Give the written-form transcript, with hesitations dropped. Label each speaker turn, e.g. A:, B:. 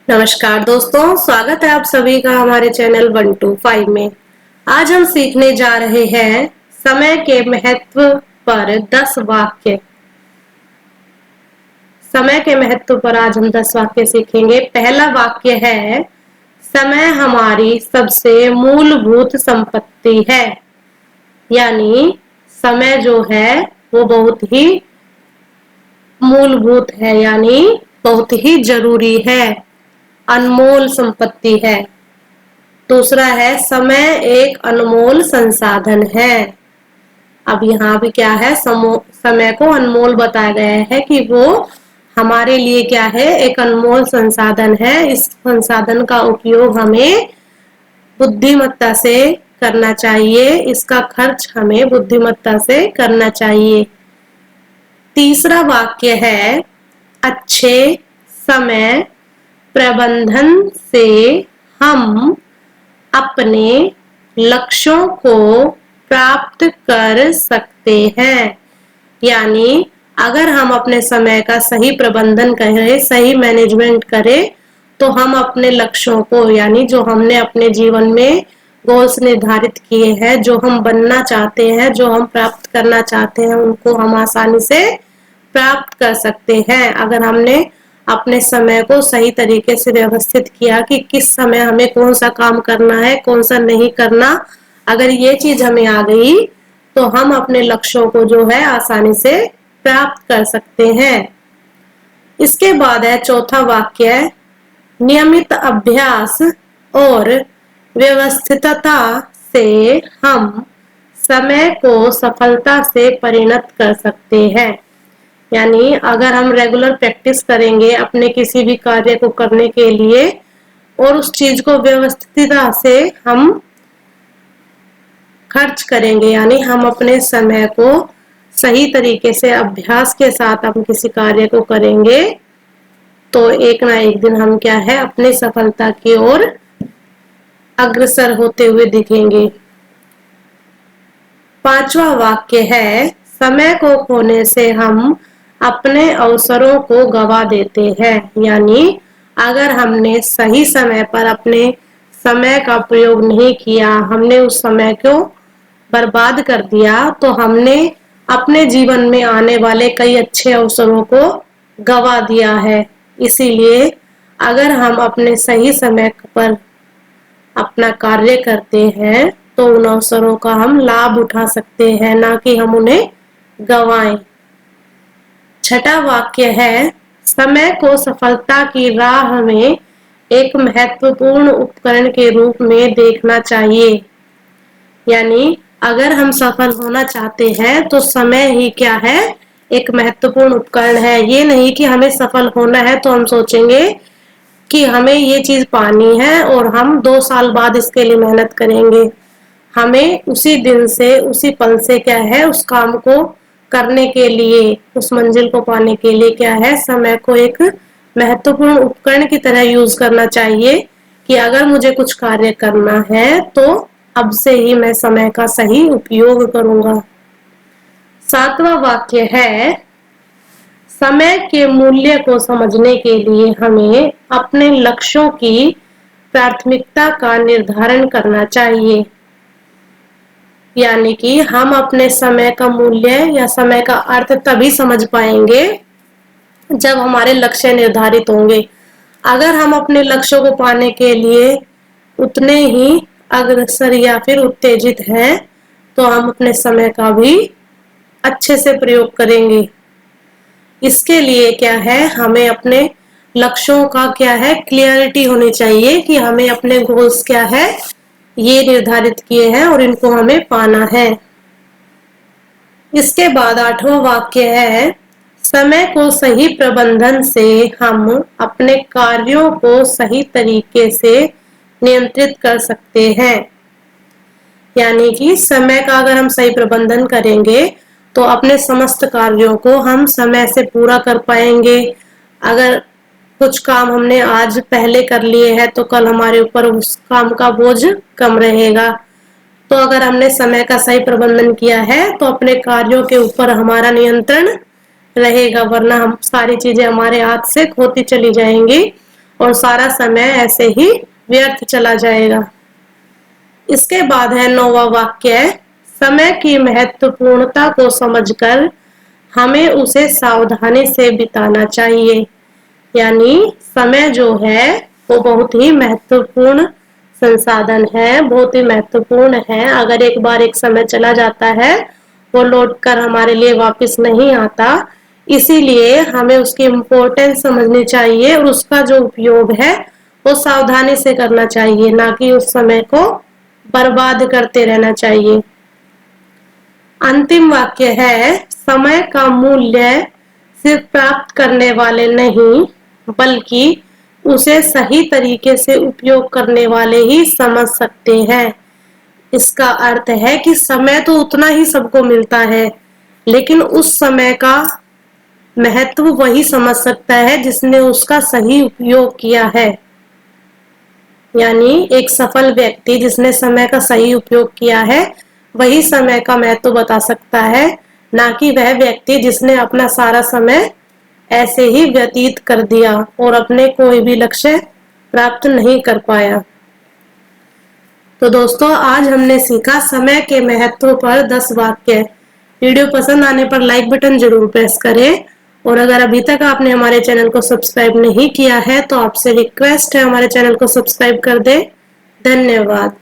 A: नमस्कार दोस्तों, स्वागत है आप सभी का हमारे चैनल 125 में। आज हम सीखने जा रहे हैं समय के महत्व पर 10 वाक्य। समय के महत्व पर आज हम 10 वाक्य सीखेंगे। पहला वाक्य है, समय हमारी सबसे मूलभूत संपत्ति है। यानी समय जो है वो बहुत ही मूलभूत है, यानी बहुत ही जरूरी है, अनमोल संपत्ति है। दूसरा है, समय एक अनमोल संसाधन है। अब यहाँ भी क्या है, समय को अनमोल बताया गया है कि वो हमारे लिए क्या है, एक अनमोल संसाधन है। इस संसाधन का उपयोग हमें बुद्धिमत्ता से करना चाहिए, इसका खर्च हमें बुद्धिमत्ता से करना चाहिए। तीसरा वाक्य है, अच्छे समय प्रबंधन से हम अपने लक्ष्यों को प्राप्त कर सकते हैं। यानी अगर हम अपने समय का सही प्रबंधन करें, सही मैनेजमेंट करें, तो हम अपने लक्ष्यों को, यानी जो हमने अपने जीवन में गोल्स निर्धारित किए हैं, जो हम बनना चाहते हैं, जो हम प्राप्त करना चाहते हैं, उनको हम आसानी से प्राप्त कर सकते हैं। अगर हमने अपने समय को सही तरीके से व्यवस्थित किया कि किस समय हमें कौन सा काम करना है, कौन सा नहीं करना, अगर ये चीज हमें आ गई तो हम अपने लक्ष्यों को जो है आसानी से प्राप्त कर सकते हैं। इसके बाद है चौथा वाक्य, नियमित अभ्यास और व्यवस्थितता से हम समय को सफलता से परिणत कर सकते हैं। यानी अगर हम रेगुलर प्रैक्टिस करेंगे अपने किसी भी कार्य को करने के लिए और उस चीज को व्यवस्थितता से हम खर्च करेंगे, यानी हम अपने समय को सही तरीके से अभ्यास के साथ हम किसी कार्य को करेंगे, तो एक ना एक दिन हम क्या है, अपनी सफलता की ओर अग्रसर होते हुए दिखेंगे। पांचवा वाक्य है, समय को खोने से हम अपने अवसरों को गवा देते हैं। यानी अगर हमने सही समय पर अपने समय का प्रयोग नहीं किया, हमने उस समय को बर्बाद कर दिया, तो हमने अपने जीवन में आने वाले कई अच्छे अवसरों को गवा दिया है। इसीलिए अगर हम अपने सही समय पर अपना कार्य करते हैं तो उन अवसरों का हम लाभ उठा सकते हैं, ना कि हम उन्हें गवाएं। छठा वाक्य है, समय को सफलता की राह में एक महत्वपूर्ण उपकरण के रूप में देखना चाहिए। यानी अगर हम सफल होना चाहते हैं तो समय ही क्या है, एक महत्वपूर्ण उपकरण है। ये नहीं कि हमें सफल होना है तो हम सोचेंगे कि हमें ये चीज पानी है और हम 2 साल बाद इसके लिए मेहनत करेंगे। हमें उसी दिन से, उसी पल से क्या है, उस काम को करने के लिए, उस मंजिल को पाने के लिए क्या है, समय को एक महत्वपूर्ण उपकरण की तरह यूज करना चाहिए कि अगर मुझे कुछ कार्य करना है तो अब से ही मैं समय का सही उपयोग करूंगा। सातवां वाक्य है, समय के मूल्य को समझने के लिए हमें अपने लक्ष्यों की प्राथमिकता का निर्धारण करना चाहिए। यानी कि हम अपने समय का मूल्य या समय का अर्थ तभी समझ पाएंगे जब हमारे लक्ष्य निर्धारित होंगे। अगर हम अपने लक्ष्यों को पाने के लिए उतने ही अग्रसर या फिर उत्तेजित हैं, तो हम अपने समय का भी अच्छे से प्रयोग करेंगे। इसके लिए क्या है, हमें अपने लक्ष्यों का क्या है, क्लियरिटी होनी चाहिए कि हमें अपने गोल्स क्या है, ये निर्धारित किए हैं और इनको हमें पाना है। इसके बाद आठवां वाक्य है, समय को सही प्रबंधन से हम अपने कार्यों को सही तरीके से नियंत्रित कर सकते हैं। यानी कि समय का अगर हम सही प्रबंधन करेंगे तो अपने समस्त कार्यों को हम समय से पूरा कर पाएंगे। अगर कुछ काम हमने आज पहले कर लिए हैं तो कल हमारे ऊपर उस काम का बोझ कम रहेगा। तो अगर हमने समय का सही प्रबंधन किया है तो अपने कार्यों के ऊपर हमारा नियंत्रण रहेगा, वरना हम सारी चीजें हमारे हाथ से खोती चली जाएंगी और सारा समय ऐसे ही व्यर्थ चला जाएगा। इसके बाद है 9वां वाक्य, समय की महत्वपूर्णता को समझकर हमें उसे सावधानी से बिताना चाहिए। यानी समय जो है वो बहुत ही महत्वपूर्ण संसाधन है, बहुत ही महत्वपूर्ण है। अगर एक बार एक समय चला जाता है वो लौटकर हमारे लिए वापस नहीं आता, इसीलिए हमें उसकी इम्पोर्टेंस समझनी चाहिए और उसका जो उपयोग है वो सावधानी से करना चाहिए, ना कि उस समय को बर्बाद करते रहना चाहिए। अंतिम वाक्य है, समय का मूल्य सिर्फ प्राप्त करने वाले नहीं बल्कि उसे सही तरीके से उपयोग करने वाले ही समझ सकते हैं। इसका अर्थ है कि समय तो उतना ही सबको मिलता है, लेकिन उस समय का महत्व वही समझ सकता है जिसने उसका सही उपयोग किया है। यानी एक सफल व्यक्ति जिसने समय का सही उपयोग किया है वही समय का महत्व बता सकता है, ना कि वह व्यक्ति जिसने अपना सारा समय ऐसे ही व्यतीत कर दिया और अपने कोई भी लक्ष्य प्राप्त नहीं कर पाया। तो दोस्तों, आज हमने सीखा समय के महत्व पर 10 वाक्य। वीडियो पसंद आने पर लाइक बटन जरूर प्रेस करें और अगर अभी तक आपने हमारे चैनल को सब्सक्राइब नहीं किया है तो आपसे रिक्वेस्ट है हमारे चैनल को सब्सक्राइब कर दें। धन्यवाद।